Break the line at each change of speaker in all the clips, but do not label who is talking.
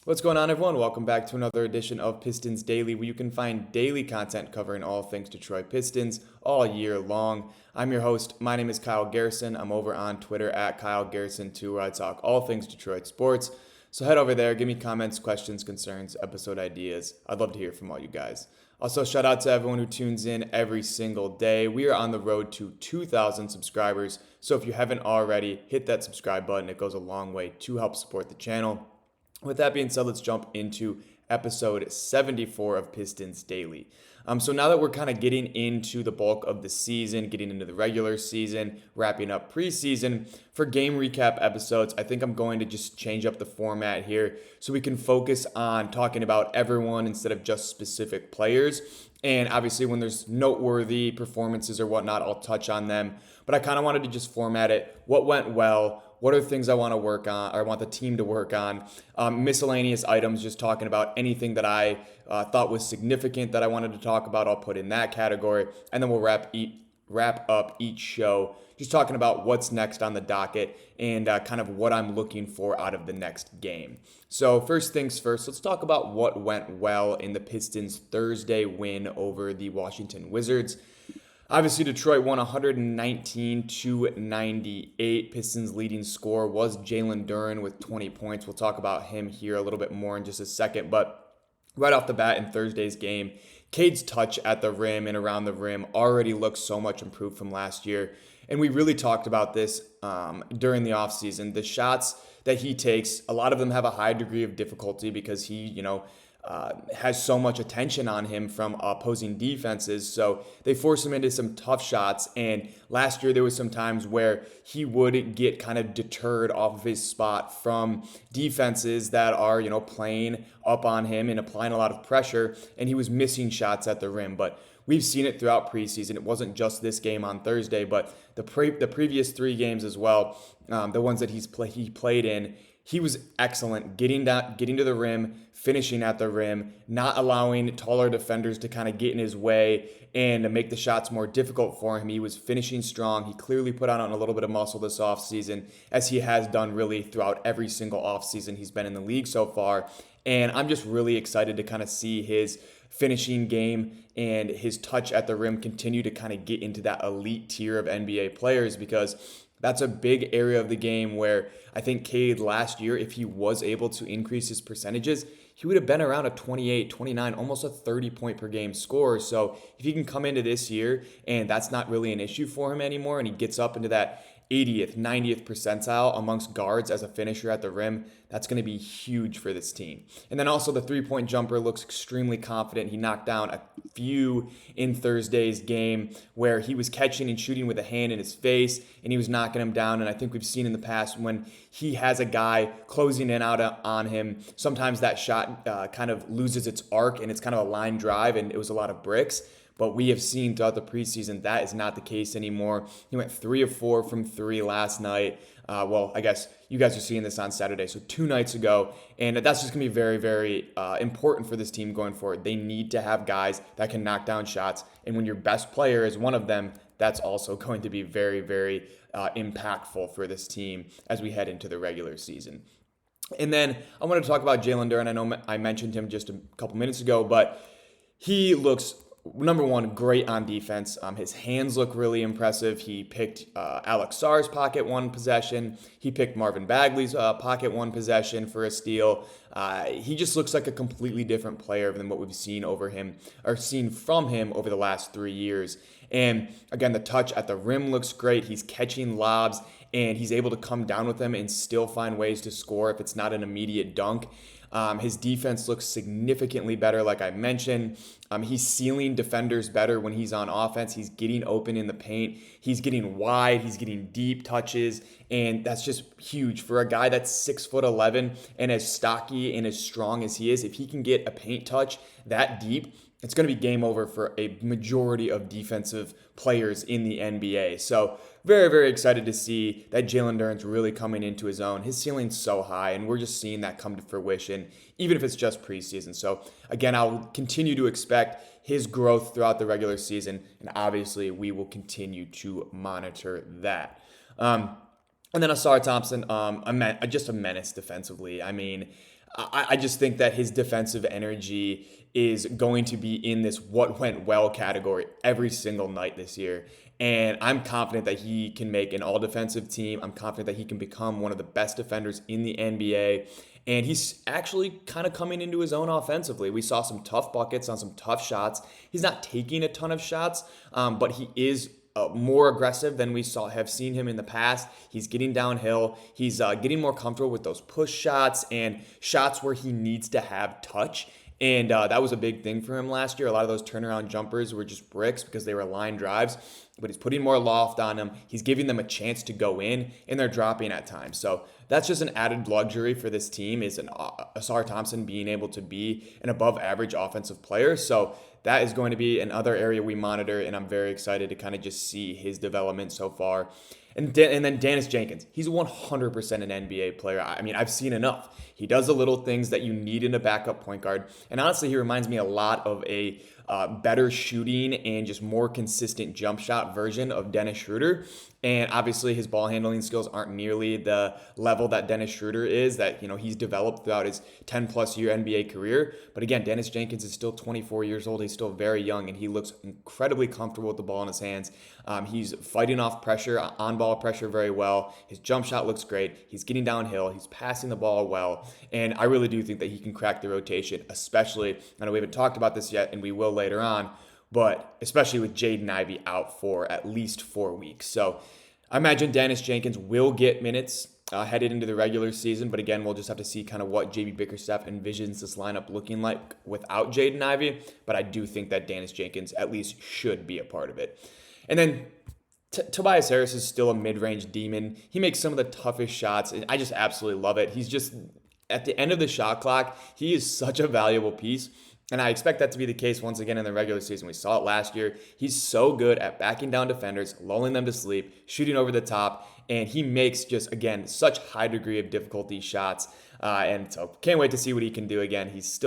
What's going on, everyone? Welcome back to another edition of Pistons Daily, where you can find daily content covering all things Detroit Pistons all year long. I'm your host. My name is Kyle Garrison. I'm over on Twitter at Kyle Garrison2, where I talk all things Detroit sports. So head over there, give me comments, questions, concerns, episode ideas. I'd love to hear from all you guys. Also, shout out to everyone who tunes in every single day. We are on the road to 2,000 subscribers. So if you haven't already, hit that subscribe button. It goes a long way to help support the channel. With that being said, let's jump into episode 74 of Pistons Daily. So now that we're kind of getting into the bulk of the season, getting into the regular season, wrapping up preseason, for game recap episodes, I think I'm going to just change up the format here so we can focus on talking about everyone instead of just specific players. And obviously, when there's noteworthy performances or whatnot, I'll touch on them. But I kind of wanted to just format it. What went well? What are things I want to work on, or I want the team to work on? Miscellaneous items, just talking about anything that I thought was significant that I wanted to talk about, I'll put in that category. And then we'll wrap up each show, just talking about what's next on the docket and kind of what I'm looking for out of the next game. So first things first, let's talk about what went well in the Pistons' Thursday win over the Washington Wizards. Obviously, Detroit won 119-98. Pistons' leading scorer was Jalen Duren with 20 points. We'll talk about him here a little bit more in just a second. But right off the bat in Thursday's game, Cade's touch at the rim and around the rim already looks so much improved from last year. And we really talked about this during the offseason. The shots that he takes, a lot of them have a high degree of difficulty because he, has so much attention on him from opposing defenses. So they force him into some tough shots. And last year, there was some times where he would get kind of deterred off of his spot from defenses that are, playing up on him and applying a lot of pressure. And he was missing shots at the rim. But we've seen it throughout preseason. It wasn't just this game on Thursday, but the previous three games as well, the ones that he played in. He was excellent getting to the rim, finishing at the rim, not allowing taller defenders to kind of get in his way and to make the shots more difficult for him. He was finishing strong. He clearly put on a little bit of muscle this offseason, as he has done really throughout every single offseason he's been in the league so far. And I'm just really excited to kind of see his finishing game and his touch at the rim continue to kind of get into that elite tier of NBA players, because that's a big area of the game where I think Cade last year, if he was able to increase his percentages, he would have been around a 28, 29, almost a 30 point per game scorer. So if he can come into this year and that's not really an issue for him anymore, and he gets up into that 80th, 90th percentile amongst guards as a finisher at the rim, that's going to be huge for this team. And then also the three-point jumper looks extremely confident. He knocked down a few in Thursday's game where he was catching and shooting with a hand in his face, and he was knocking him down. And I think we've seen in the past when he has a guy closing in out on him, sometimes that shot kind of loses its arc and it's kind of a line drive, and it was a lot of bricks. But we have seen throughout the preseason that is not the case anymore. He went 3 of 4 from 3 last night. I guess you guys are seeing this on Saturday, so 2 nights ago. And that's just going to be very, very important for this team going forward. They need to have guys that can knock down shots. And when your best player is one of them, that's also going to be very, very impactful for this team as we head into the regular season. And then I want to talk about Jalen Duren. I know I mentioned him just a couple minutes ago, but he looks, number one, great on defense. His hands look really impressive. He picked Alex Sarr's pocket one possession. He picked Marvin Bagley's pocket one possession for a steal. He just looks like a completely different player than what we've seen from him over the last 3 years. And again, the touch at the rim looks great. He's catching lobs, and he's able to come down with them and still find ways to score if it's not an immediate dunk. His defense looks significantly better, like I mentioned. He's sealing defenders better when he's on offense. He's getting open in the paint. He's getting wide. He's getting deep touches. And that's just huge for a guy that's 6'11" and as stocky and as strong as he is. If he can get a paint touch that deep, it's going to be game over for a majority of defensive players in the NBA. So very, very excited to see that Jalen Duren's really coming into his own. His ceiling's so high, and we're just seeing that come to fruition, even if it's just preseason. So again, I'll continue to expect his growth throughout the regular season, and obviously we will continue to monitor that. And then Asar Thompson, just a menace defensively. I mean, I just think that his defensive energy is going to be in this what went well category every single night this year. And I'm confident that he can make an all defensive team. I'm confident that he can become one of the best defenders in the NBA. And he's actually kind of coming into his own offensively. We saw some tough buckets on some tough shots. He's not taking a ton of shots, but he is more aggressive than we have seen him in the past. He's getting downhill. He's getting more comfortable with those push shots and shots where he needs to have touch. And that was a big thing for him last year. A lot of those turnaround jumpers were just bricks because they were line drives, but he's putting more loft on them. He's giving them a chance to go in, and they're dropping at times. So that's just an added luxury for this team, is Asar Thompson being able to be an above average offensive player. So that is going to be another area we monitor, and I'm very excited to kind of just see his development so far. And then Dennis Jenkins, he's 100% an NBA player. I mean, I've seen enough. He does the little things that you need in a backup point guard. And honestly, he reminds me a lot of a better shooting and just more consistent jump shot version of Dennis Schroeder. And obviously his ball handling skills aren't nearly the level that Dennis Schroeder is, that, he's developed throughout his 10 plus year NBA career. But again, Dennis Jenkins is still 24 years old. He's still very young, and he looks incredibly comfortable with the ball in his hands. He's fighting off pressure, on ball pressure very well. His jump shot looks great. He's getting downhill. He's passing the ball well. And I really do think that he can crack the rotation, especially, I know we haven't talked about this yet, and we will later on, but especially with Jaden Ivey out for at least 4 weeks. So I imagine Dennis Jenkins will get minutes headed into the regular season, but again, we'll just have to see kind of what JB Bickerstaff envisions this lineup looking like without Jaden Ivey. But I do think that Dennis Jenkins at least should be a part of it. And then Tobias Harris is still a mid-range demon. He makes some of the toughest shots, and I just absolutely love it. He's just, at the end of the shot clock, he is such a valuable piece. And I expect that to be the case once again in the regular season. We saw it last year. He's so good at backing down defenders, lulling them to sleep, shooting over the top, and he makes just, again, such high degree of difficulty shots. And so can't wait to see what he can do again. He's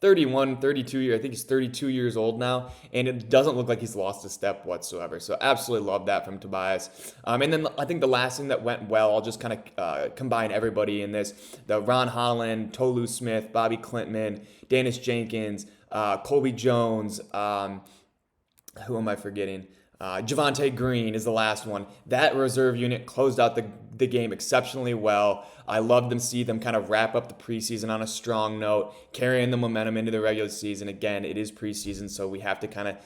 31, 32 years. I think he's 32 years old now, and it doesn't look like he's lost a step whatsoever. So absolutely love that from Tobias. And then I think the last thing that went well, I'll just kind of combine everybody in this: the Ron Holland, Tolu Smith, Bobby Klintman, Dennis Jenkins, Colby Jones. Who am I forgetting? Javonte Green is the last one. That reserve unit closed out the game exceptionally well. I love to see them kind of wrap up the preseason on a strong note, carrying the momentum into the regular season. Again, it is preseason, so we have to kind of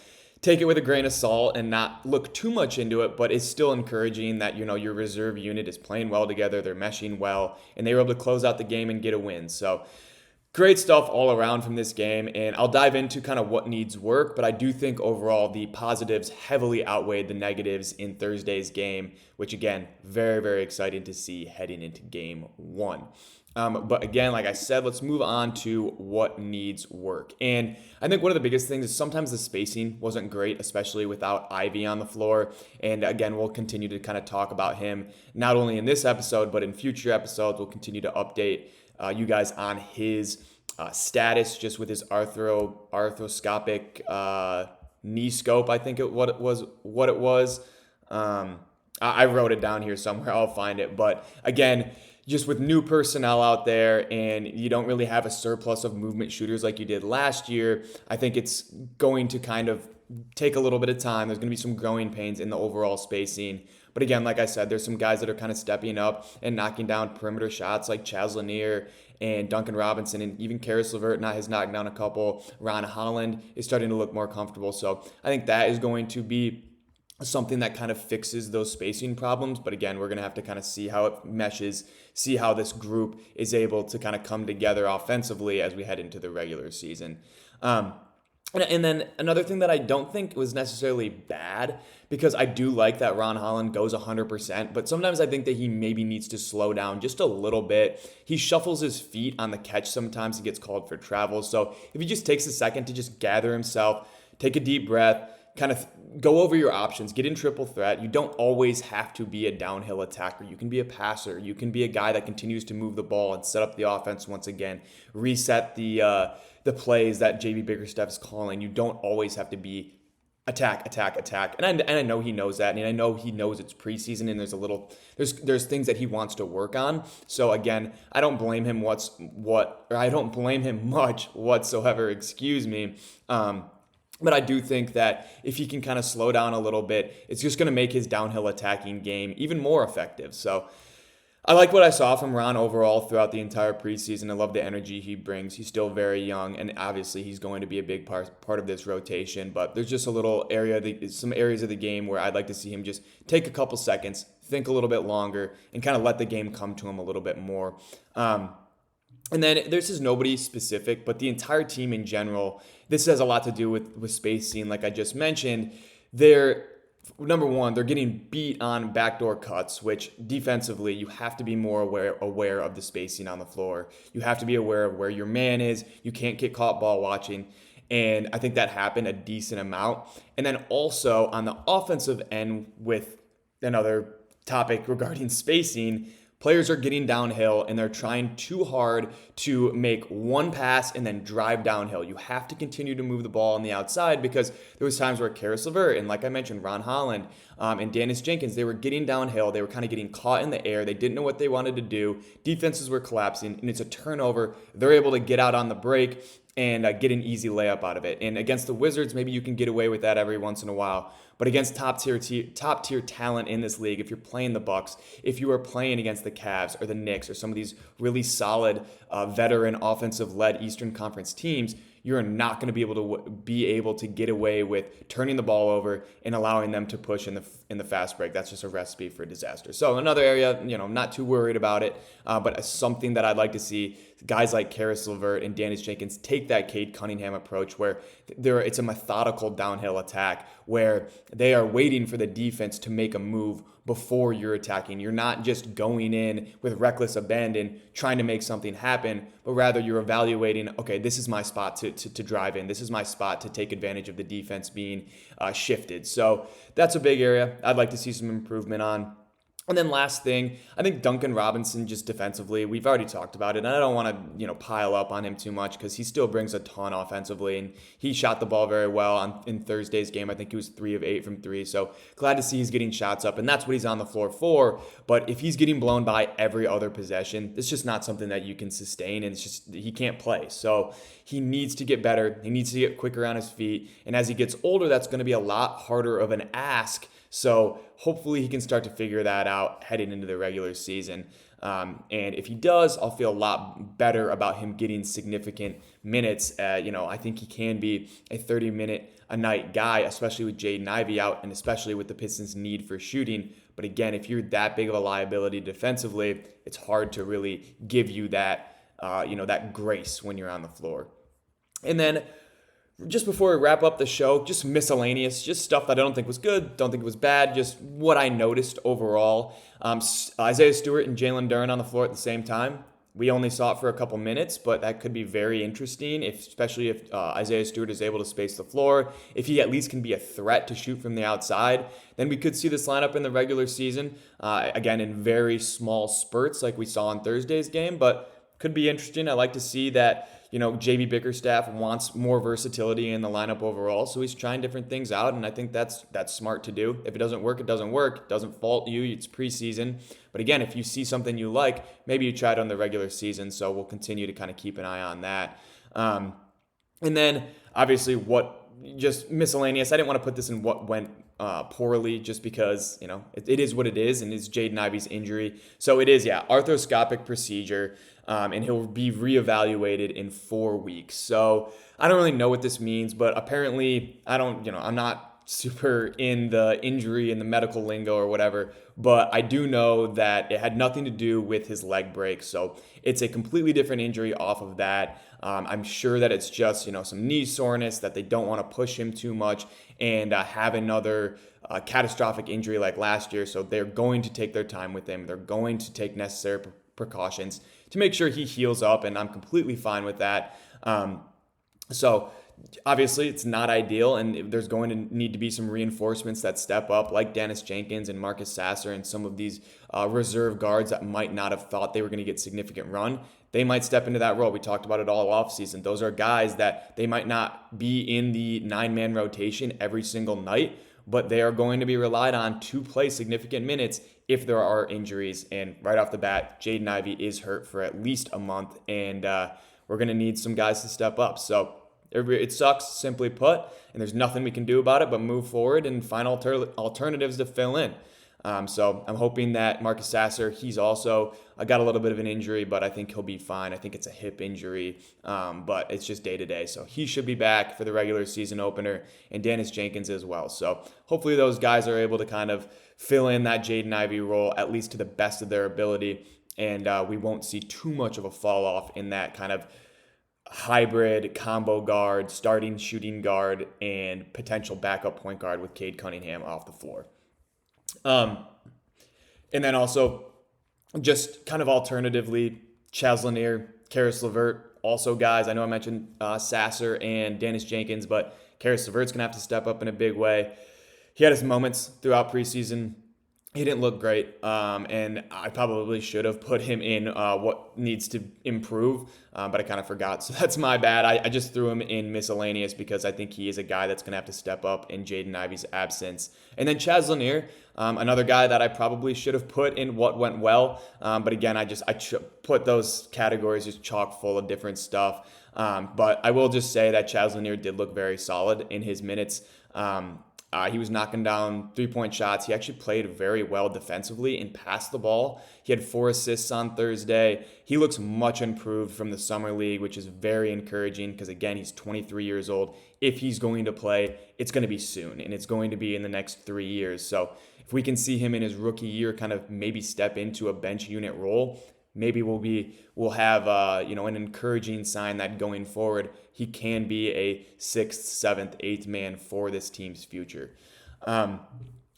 take it with a grain of salt and not look too much into it, but it's still encouraging that, your reserve unit is playing well together, they're meshing well, and they were able to close out the game and get a win. So great stuff all around from this game, and I'll dive into kind of what needs work, but I do think overall the positives heavily outweighed the negatives in Thursday's game, which again, very, very exciting to see heading into game one. But again, like I said, let's move on to what needs work. And I think one of the biggest things is sometimes the spacing wasn't great, especially without Ivy on the floor. And again, we'll continue to kind of talk about him, not only in this episode, but in future episodes. We'll continue to update you guys on his status just with his arthroscopic knee scope, I think what it was. I wrote it down here somewhere. I'll find it. But again, just with new personnel out there, and you don't really have a surplus of movement shooters like you did last year, I think it's going to kind of take a little bit of time. There's going to be some growing pains in the overall spacing. But again, like I said, there's some guys that are kind of stepping up and knocking down perimeter shots like Chaz Lanier and Duncan Robinson, and even Karis LeVert has knocked down a couple. Ron Holland is starting to look more comfortable. So I think that is going to be something that kind of fixes those spacing problems. But again, we're going to have to kind of see how it meshes, see how this group is able to kind of come together offensively as we head into the regular season. And then another thing that I don't think was necessarily bad, because I do like that Ron Holland goes 100%, but sometimes I think that he maybe needs to slow down just a little bit. He shuffles his feet on the catch sometimes. He gets called for travel. So if he just takes a second to just gather himself, take a deep breath, kind of go over your options, get in triple threat. You don't always have to be a downhill attacker. You can be a passer. You can be a guy that continues to move the ball and set up the offense once again, reset the plays that JB Bickerstaff is calling. You don't always have to be attack. And I know he knows that, and I know he knows it's preseason, and there's things that he wants to work on. So again, I don't blame him I don't blame him much whatsoever. Excuse me. But I do think that if he can kind of slow down a little bit, it's just going to make his downhill attacking game even more effective. So I like what I saw from Ron overall throughout the entire preseason. I love the energy he brings. He's still very young, and obviously he's going to be a big part of this rotation. But there's just some areas of the game where I'd like to see him just take a couple seconds, think a little bit longer, and kind of let the game come to him a little bit more. And then this is nobody specific, but the entire team in general, this has a lot to do with spacing, like I just mentioned. Number one, they're getting beat on backdoor cuts, which defensively, you have to be more aware of the spacing on the floor. You have to be aware of where your man is. You can't get caught ball watching. And I think that happened a decent amount. And then also on the offensive end, with another topic regarding spacing, players are getting downhill and they're trying too hard to make one pass and then drive downhill. You have to continue to move the ball on the outside, because there was times where Karis LeVert and, like I mentioned, Ron Holland and Dennis Jenkins, they were getting downhill. They were kind of getting caught in the air. They didn't know what they wanted to do. Defenses were collapsing, and it's a turnover. They're able to get out on the break and get an easy layup out of it. And against the Wizards, maybe you can get away with that every once in a while. But against top tier talent in this league, if you're playing the Bucks, if you are playing against the Cavs or the Knicks or some of these really solid veteran offensive-led Eastern Conference teams, you're not going to be able to get away with turning the ball over and allowing them to push in the fast break. That's just a recipe for disaster. So another area, not too worried about it, but something that I'd like to see guys like Karis LeVert and Dennis Jenkins take that Cade Cunningham approach, where it's a methodical downhill attack where they are waiting for the defense to make a move before you're attacking. You're not just going in with reckless abandon trying to make something happen, but rather you're evaluating, okay, this is my spot to drive in. This is my spot to take advantage of the defense being shifted. So that's a big area I'd like to see some improvement on. And then last thing, I think Duncan Robinson, just defensively, we've already talked about it, and I don't want to pile up on him too much, because he still brings a ton offensively, and he shot the ball very well in Thursday's game. I think he was 3 of 8 from 3, so glad to see he's getting shots up, and that's what he's on the floor for. But if he's getting blown by every other possession, it's just not something that you can sustain, and it's just he can't play. So he needs to get better. He needs to get quicker on his feet, and as he gets older, that's going to be a lot harder of an ask. So hopefully he can start to figure that out heading into the regular season. And if he does, I'll feel a lot better about him getting significant minutes. I think he can be a 30-minute-a-night guy, especially with Jaden Ivey out, and especially with the Pistons' need for shooting. But again, if you're that big of a liability defensively, it's hard to really give you that, that grace when you're on the floor. And then just before we wrap up the show, just miscellaneous, just stuff that I don't think was good, don't think it was bad, just what I noticed overall. Isaiah Stewart and Jalen Duren on the floor at the same time. We only saw it for a couple minutes, but that could be very interesting, especially if Isaiah Stewart is able to space the floor. If he at least can be a threat to shoot from the outside, then we could see this lineup in the regular season, again, in very small spurts like we saw in Thursday's game, but could be interesting. I like to see that JB Bickerstaff wants more versatility in the lineup overall, so he's trying different things out, and I think that's smart to do. If it doesn't work, it doesn't work. It doesn't fault you. It's preseason. But again, if you see something you like, maybe you try it on the regular season, so we'll continue to kind of keep an eye on that. And then, obviously, just miscellaneous. I didn't want to put this in what went poorly, just because, it is what it is, and it's Jaden Ivey's injury. So it is, arthroscopic procedure. And he'll be reevaluated in 4 weeks. So I don't really know what this means, but apparently I'm not super in the injury and the medical lingo or whatever, but I do know that it had nothing to do with his leg break. So it's a completely different injury off of that. I'm sure that it's just, some knee soreness, that they don't want to push him too much and have another catastrophic injury like last year. So they're going to take their time with him. They're going to take necessary precautions to make sure he heals up, and I'm completely fine with that. So obviously it's not ideal, and there's going to need to be some reinforcements that step up, like Dennis Jenkins and Marcus Sasser and some of these reserve guards that might not have thought they were going to get significant run. they might step into that role. We talked about it all offseason. Those are guys that they might not be in the 9-man rotation every single night, but they are going to be relied on to play significant minutes if there are injuries. And right off the bat, Jaden Ivey is hurt for at least a month, and we're going to need some guys to step up. So it sucks, simply put, and there's nothing we can do about it but move forward and find alternatives to fill in. So I'm hoping that Marcus Sasser, he's also got a little bit of an injury, but I think he'll be fine. I think it's a hip injury, but it's just day-to-day. So he should be back for the regular season opener, and Dennis Jenkins as well. So hopefully those guys are able to kind of fill in that Jaden Ivey role, at least to the best of their ability, and we won't see too much of a fall-off in that kind of hybrid combo guard, starting shooting guard, and potential backup point guard with Cade Cunningham off the floor. And then also just kind of alternatively, Chaz Lanier, Karis LeVert, also guys. I know I mentioned Sasser and Dennis Jenkins, but Karis LeVert's going to have to step up in a big way. He had his moments throughout preseason. He didn't look great, and I probably should have put him in what needs to improve, but I kind of forgot. So that's my bad. I just threw him in miscellaneous because I think he is a guy that's going to have to step up in Jaden Ivey's absence. And then Chaz Lanier, another guy that I probably should have put in what went well, but again, I put those categories just chock full of different stuff. But I will just say that Chaz Lanier did look very solid in his minutes. He was knocking down 3-point shots. He actually played very well defensively and passed the ball. He had 4 assists on Thursday. He looks much improved from the summer league, which is very encouraging because, again, he's 23 years old. If he's going to play, it's going to be soon, and it's going to be in the next 3 years. So if we can see him in his rookie year kind of maybe step into a bench unit role, maybe we'll have an encouraging sign that going forward he can be a 6th, 7th, 8th man for this team's future. And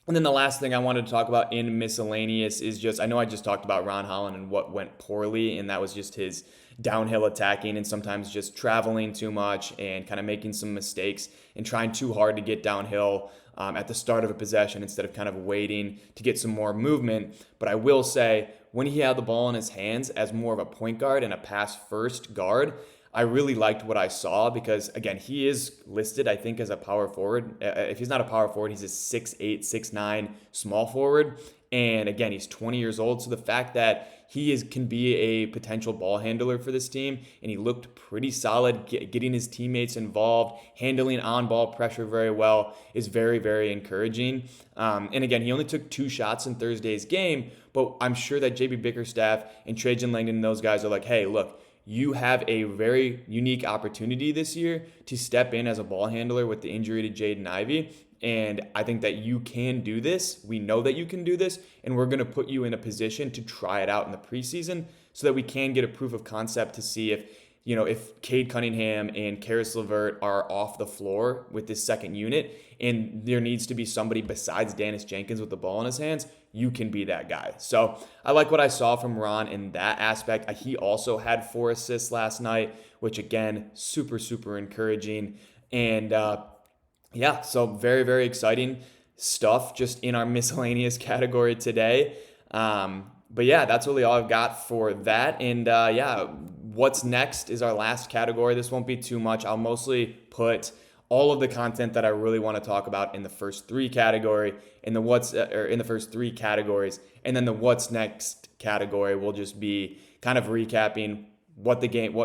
then the last thing I wanted to talk about in miscellaneous is I know I just talked about Ron Holland and what went poorly, and that was just his downhill attacking and sometimes just traveling too much and kind of making some mistakes and trying too hard to get downhill at the start of a possession instead of kind of waiting to get some more movement. But I will say, when he had the ball in his hands as more of a point guard and a pass-first guard, I really liked what I saw because, again, he is listed, I think, as a power forward. If he's not a power forward, he's a 6'8", 6'9", small forward. And, again, he's 20 years old. So the fact that he can be a potential ball handler for this team, and he looked pretty solid, getting his teammates involved, handling on-ball pressure very well, is very, very encouraging. And again, he only took 2 shots in Thursday's game, but I'm sure that JB Bickerstaff and Trajan Langdon and those guys are like, hey, look, you have a very unique opportunity this year to step in as a ball handler with the injury to Jaden Ivey. And I think that you can do this. We know that you can do this, and we're going to put you in a position to try it out in the preseason so that we can get a proof of concept to see if Cade Cunningham and Karis LeVert are off the floor with this second unit and there needs to be somebody besides Dennis Jenkins with the ball in his hands, you can be that guy. So I like what I saw from Ron in that aspect. He also had 4 assists last night, which, again, super, super encouraging. And so very, very exciting stuff just in our miscellaneous category today. But yeah, that's really all I've got for that. And what's next is our last category. This won't be too much. I'll mostly put all of the content that I really want to talk about in the first 3 category, in the first 3 categories, and then the what's next category will just be kind of recapping what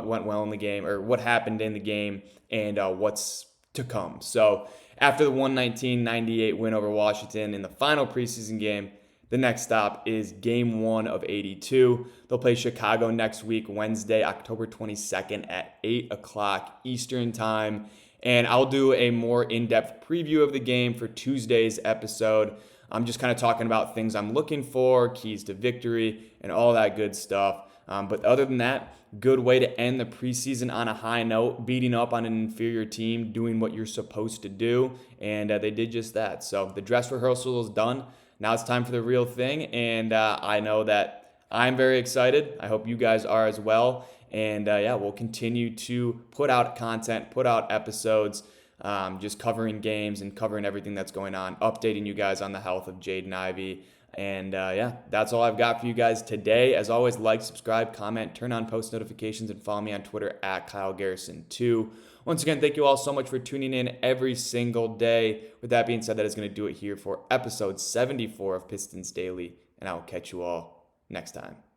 went well in the game, or what happened in the game, and what's to come. So after the 119-98 win over Washington in the final preseason game, the next stop is Game 1 of 82. They'll play Chicago next week, Wednesday, October 22nd at 8 o'clock Eastern Time. And I'll do a more in-depth preview of the game for Tuesday's episode. I'm just kind of talking about things I'm looking for, keys to victory, and all that good stuff. But other than that, good way to end the preseason on a high note, beating up on an inferior team, doing what you're supposed to do. And they did just that. So the dress rehearsal is done. Now it's time for the real thing, and I know that I'm very excited. I hope you guys are as well. And we'll continue to put out content, put out episodes, just covering games and covering everything that's going on, updating you guys on the health of Jaden Ivey, And yeah, that's all I've got for you guys today. As always, like, subscribe, comment, turn on post notifications, and follow me on Twitter at Kyle Garrison 2. Once again, thank you all so much for tuning in every single day. With that being said, that is going to do it here for episode 74 of Pistons Daily, and I will catch you all next time.